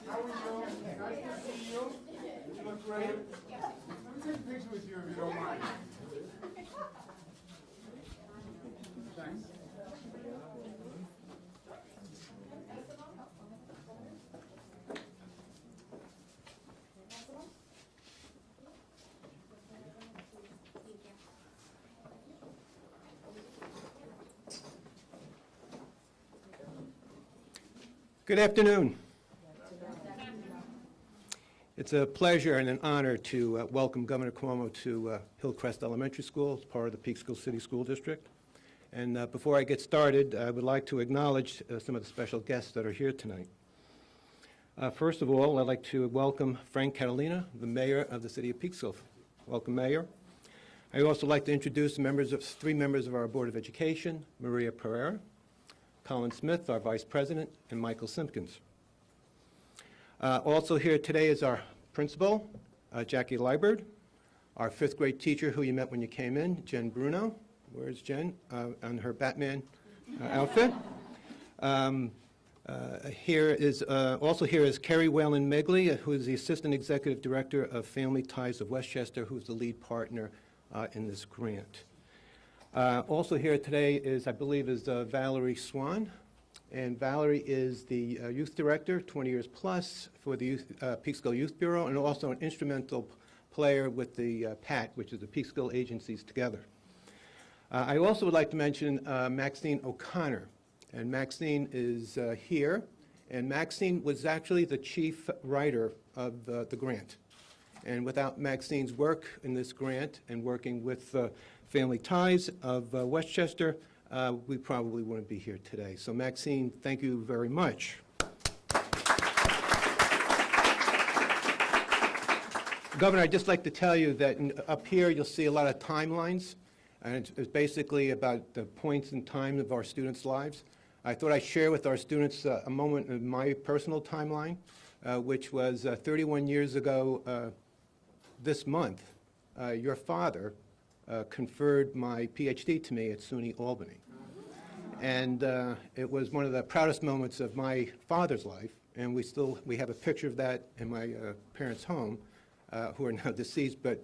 How are you? Nice to see you. You look great. Let me take a picture with you if you don't mind. Thanks. Good afternoon. It's a pleasure and an honor to welcome Governor Cuomo to Hillcrest Elementary School as part of the Peekskill City School District. And before I get started, I would like to acknowledge some of the special guests that are here tonight. First of all, I'd like to welcome Frank Catalina, the mayor of the city of Peekskill. Welcome, Mayor. I'd also like to introduce three members of our Board of Education: Maria Pereira, Colin Smith, our Vice President, and Michael Simpkins. Also here today is our principal, Jackie Liebert, our fifth grade teacher who you met when you came in, Jen Bruno. Where's Jen? On her Batman outfit. Also here is Kerry Whalen Megley, who is the Assistant Executive Director of Family Ties of Westchester, who's the lead partner in this grant. Also here today is, I believe, Valerie Swan. And Valerie is the youth director, 20 years plus, for the Peekskill Youth Bureau, and also an instrumental player with the PAT, which is the Peekskill Agencies Together. I also would like to mention Maxine O'Connor. And Maxine is here. And Maxine was actually the chief writer of the grant. And without Maxine's work in this grant and working with Family Ties of Westchester, we probably wouldn't be here today. So Maxine, thank you very much. Governor, I'd just like to tell you that up here you'll see a lot of timelines, and it's basically about the points in time of our students' lives. I thought I'd share with our students a moment of my personal timeline, which was 31 years ago this month. Your father conferred my PhD to me at SUNY Albany. And it was one of the proudest moments of my father's life, and we have a picture of that in my parents' home, who are now deceased, but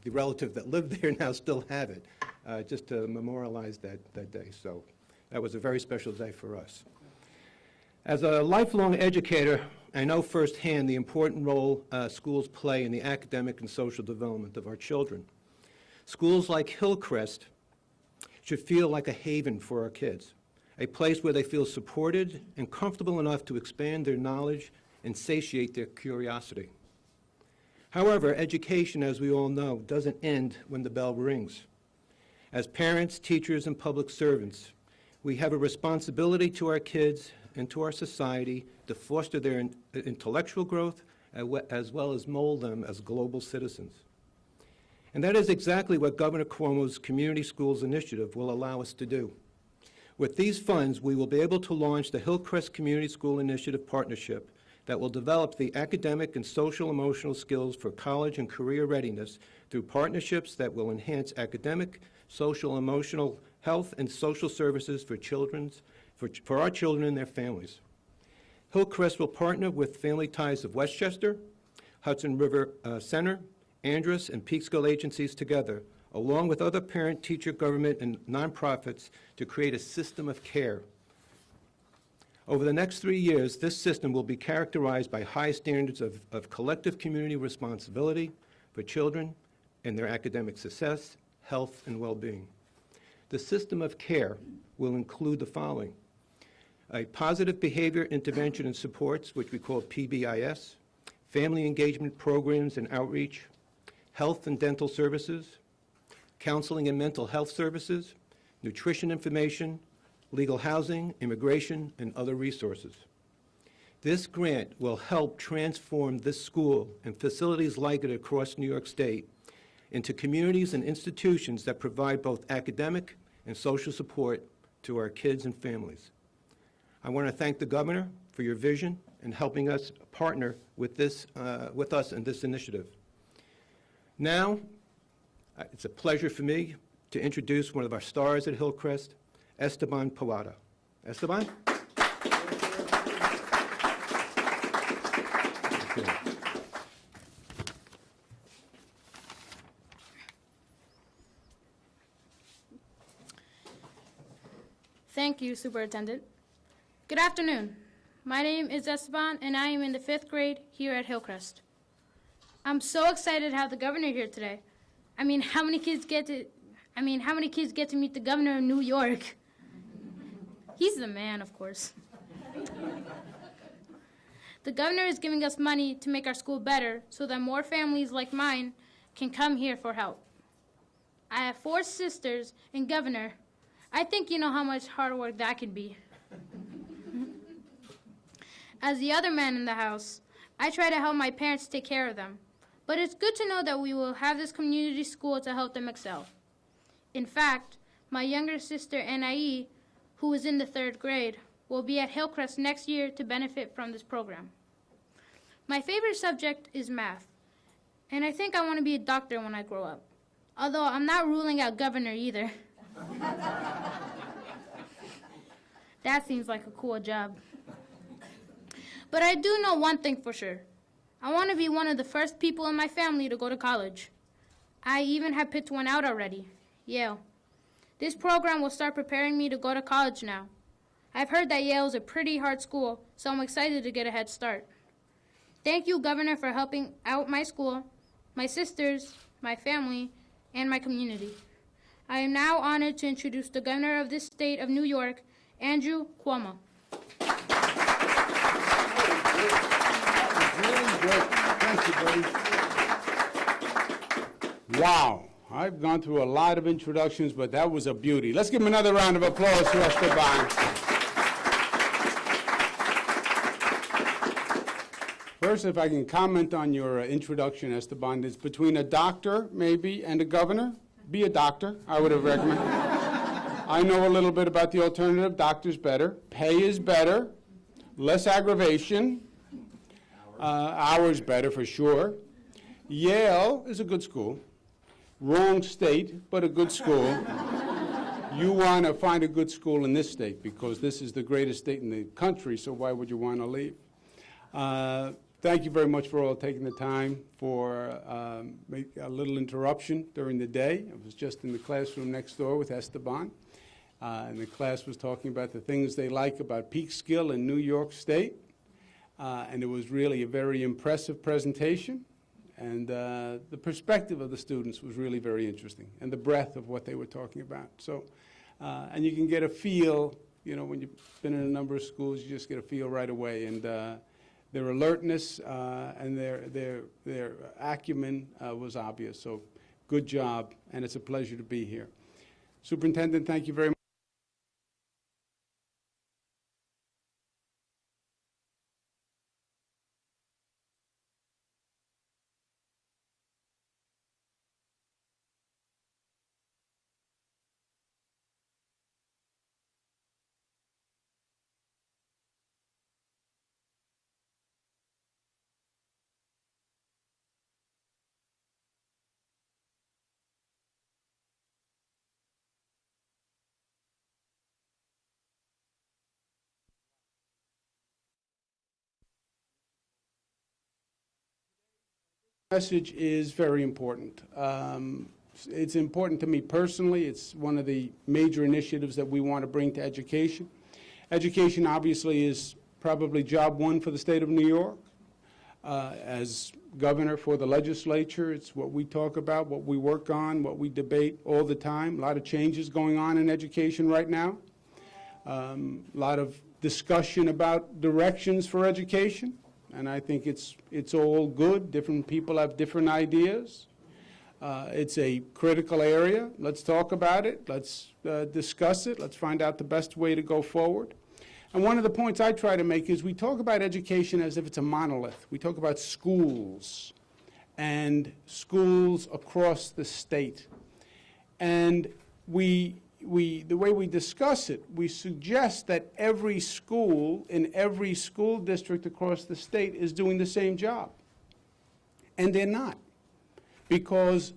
the relative that lived there now still have it, just to memorialize that day. So that was a very special day for us. As a lifelong educator, I know firsthand the important role schools play in the academic and social development of our children. Schools like Hillcrest should feel like a haven for our kids, a place where they feel supported and comfortable enough to expand their knowledge and satiate their curiosity. However, education, as we all know, doesn't end when the bell rings. As parents, teachers, and public servants, we have a responsibility to our kids and to our society to foster their intellectual growth as well as mold them as global citizens. And that is exactly what Governor Cuomo's Community Schools initiative will allow us to do. With these funds, we will be able to launch the Hillcrest Community School Initiative Partnership that will develop the academic and social-emotional skills for college and career readiness through partnerships that will enhance academic, social-emotional health, and social services for our children and their families. Hillcrest will partner with Family Ties of Westchester, Hudson River Center, Andrus, and Peekskill Agencies Together, along with other parent, teacher, government, and nonprofits to create a system of care. Over the next 3 years, this system will be characterized by high standards of collective community responsibility for children and their academic success, health, and well-being. The system of care will include the following: a positive behavior intervention and supports, which we call PBIS, family engagement programs and outreach, health and dental services, counseling and mental health services, nutrition information, legal housing, immigration, and other resources. This grant will help transform this school and facilities like it across New York State into communities and institutions that provide both academic and social support to our kids and families. I want to thank the Governor for your vision and helping us partner with us in this initiative. Now, it's a pleasure for me to introduce one of our stars at Hillcrest, Esteban Pawada. Esteban? Thank you, Superintendent. Good afternoon. My name is Esteban, and I am in the 5th grade here at Hillcrest. I'm so excited to have the governor here today. How many kids get to meet the governor of New York? He's the man, of course. The governor is giving us money to make our school better so that more families like mine can come here for help. I have 4 sisters, and Governor, I think you know how much hard work that can be. As the other man in the house, I try to help my parents take care of them. But it's good to know that we will have this community school to help them excel. In fact, my younger sister, NYS, who is in the 3rd grade, will be at Hillcrest next year to benefit from this program. My favorite subject is math, and I think I want to be a doctor when I grow up. Although I'm not ruling out governor either. That seems like a cool job. But I do know one thing for sure. I want to be one of the first people in my family to go to college. I even have picked one out already, Yale. This program will start preparing me to go to college now. I've heard that Yale is a pretty hard school, so I'm excited to get a head start. Thank you, Governor, for helping out my school, my sisters, my family, and my community. I am now honored to introduce the Governor of this state of New York, Andrew Cuomo. Really great. Thank you, buddy. Wow. I've gone through a lot of introductions, but that was a beauty. Let's give him another round of applause to Esteban. First, if I can comment on your introduction, Esteban, it's between a doctor, maybe, and a governor. Be a doctor, I would have recommended. I know a little bit about the alternative. Doctor's better. Pay is better. Less aggravation. Hours better for sure. Yale is a good school. Wrong state, but a good school. You want to find a good school in this state because this is the greatest state in the country, so why would you want to leave? Thank you very much for all taking the time for a little interruption during the day. I was just in the classroom next door with Esteban, and the class was talking about the things they like about Peekskill in New York State. And it was really a very impressive presentation, and the perspective of the students was really very interesting, and the breadth of what they were talking about. So, and you can get a feel, you know, when you've been in a number of schools, you just get a feel right away, and their alertness and their acumen was obvious. So, good job, and it's a pleasure to be here. Superintendent, thank you very much. Message is very important. It's important to me personally. It's one of the major initiatives that we want to bring to education. Education obviously is probably job one for the state of New York. As governor for the legislature, it's what we talk about, what we work on, what we debate all the time. A lot of changes going on in education right now. A lot of discussion about directions for education. And I think it's all good. Different people have different ideas. It's a critical area. Let's talk about it. Let's discuss it. Let's find out the best way to go forward. And one of the points I try to make is we talk about education as if it's a monolith. We talk about schools and schools across the state. And the way we discuss it, we suggest that every school in every school district across the state is doing the same job. And they're not. Because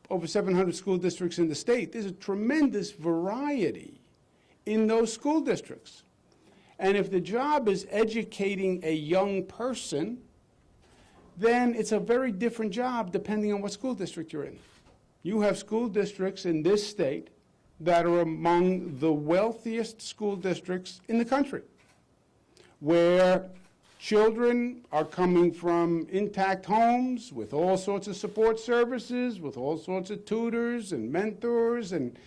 over 700 school districts in the state, there's a tremendous variety in those school districts. And if the job is educating a young person, then it's a very different job depending on what school district you're in. You have school districts in this state that are among the wealthiest school districts in the country, where children are coming from intact homes with all sorts of support services, with all sorts of tutors and mentors and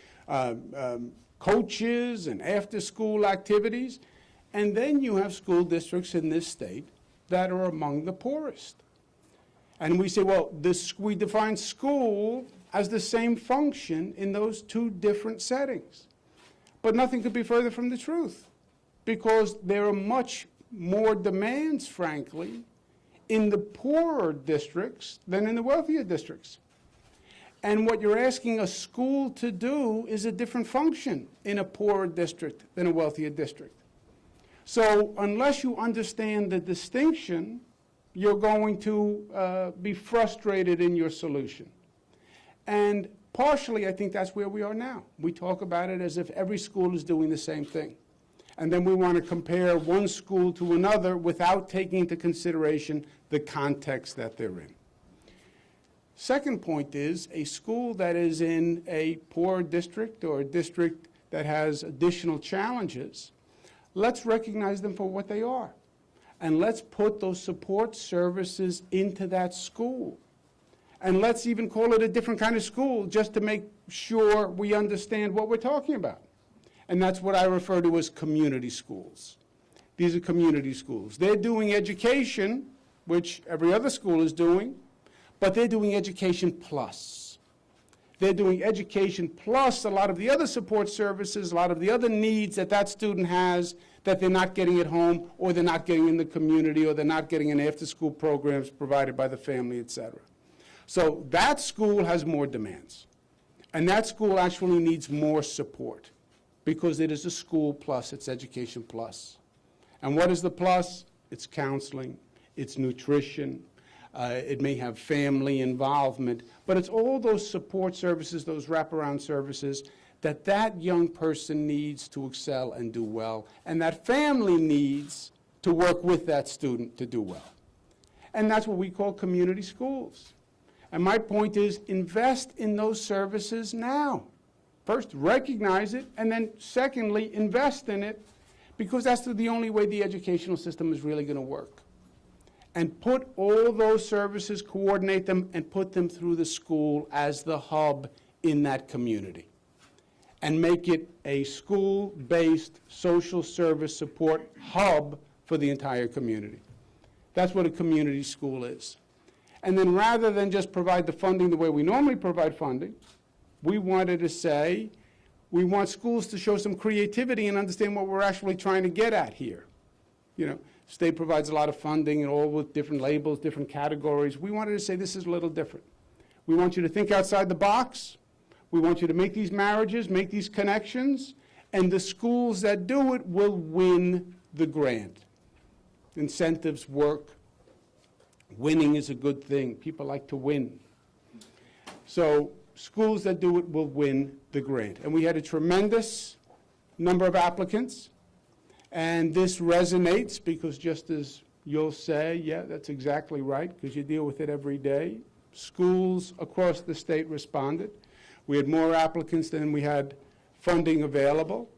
coaches and after-school activities. And then you have school districts in this state that are among the poorest. And we say, well, we define school as the same function in those two different settings. But nothing could be further from the truth, because there are much more demands, frankly, in the poorer districts than in the wealthier districts. And what you're asking a school to do is a different function in a poorer district than a wealthier district. So unless you understand the distinction, you're going to be frustrated in your solution. And partially, I think that's where we are now. We talk about it as if every school is doing the same thing. And then we want to compare one school to another without taking into consideration the context that they're in. Second point is, a school that is in a poor district or a district that has additional challenges, let's recognize them for what they are. And let's put those support services into that school. And let's even call it a different kind of school, just to make sure we understand what we're talking about. And that's what I refer to as community schools. These are community schools. They're doing education, which every other school is doing, but they're doing education plus. They're doing education plus a lot of the other support services, a lot of the other needs that that student has that they're not getting at home, or they're not getting in the community, or they're not getting in after-school programs provided by the family, et cetera. So that school has more demands. And that school actually needs more support, because it is a school plus, it's education plus. And what is the plus? It's counseling, it's nutrition, it may have family involvement, but it's all those support services, those wraparound services that that young person needs to excel and do well, and that family needs to work with that student to do well. And that's what we call community schools. And my point is, invest in those services now. First, recognize it, and then secondly, invest in it, because that's the only way the educational system is really going to work. And put all those services, coordinate them, and put them through the school as the hub in that community. And make it a school-based social service support hub for the entire community. That's what a community school is. And then rather than just provide the funding the way we normally provide funding, we wanted to say, we want schools to show some creativity and understand what we're actually trying to get at here. You know, state provides a lot of funding and all with different labels, different categories. We wanted to say this is a little different. We want you to think outside the box. We want you to make these marriages, make these connections, and the schools that do it will win the grant. Incentives work. Winning is a good thing. People like to win. So schools that do it will win the grant. And we had a tremendous number of applicants. And this resonates because, just as you'll say, yeah, that's exactly right, because you deal with it every day, schools across the state responded. We had more applicants than we had funding available.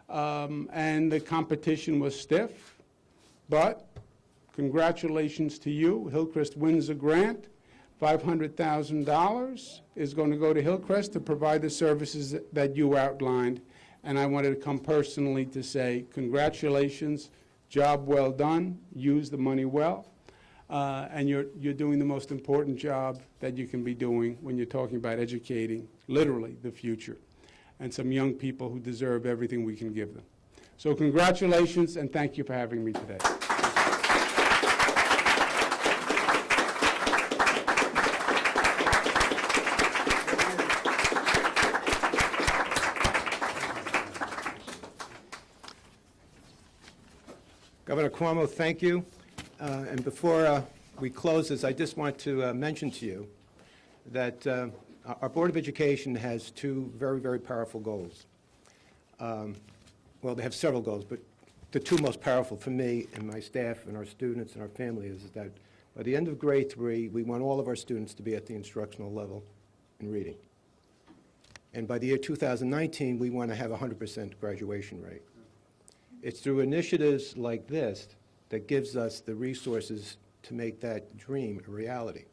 And the competition was stiff. But congratulations to you. Hillcrest wins a grant. $500,000 is going to go to Hillcrest to provide the services that you outlined. And I wanted to come personally to say congratulations, job well done, use the money well, and you're doing the most important job that you can be doing when you're talking about educating, literally, the future, and some young people who deserve everything we can give them. So congratulations, and thank you for having me today. Governor Cuomo, thank you. And before we close this, I just want to mention to you that our Board of Education has two very, very powerful goals. Well, they have several goals, but the two most powerful for me and my staff and our students and our family is that by the end of grade 3, we want all of our students to be at the instructional level in reading. And by the year 2019, we want to have a 100% graduation rate. It's through initiatives like this that gives us the resources to make that dream a reality.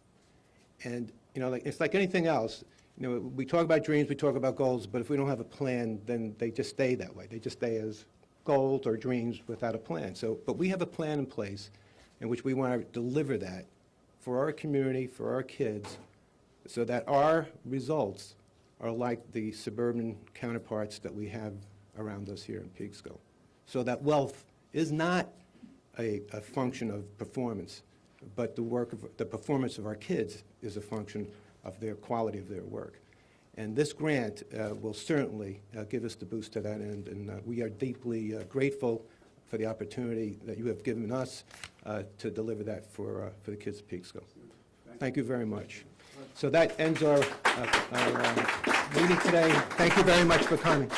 And, it's like anything else. We talk about dreams, we talk about goals, but if we don't have a plan, then they just stay that way. They just stay as goals or dreams without a plan. But we have a plan in place in which we want to deliver that for our community, for our kids, so that our results are like the suburban counterparts that we have around us here in Peekskill. So that wealth is not a function of performance, but the performance of our kids is a function of their quality of their work. And this grant will certainly give us the boost to that end, and we are deeply grateful for the opportunity that you have given us to deliver that for the kids of Peekskill. Thank you very much. So that ends our meeting today. Thank you very much for coming.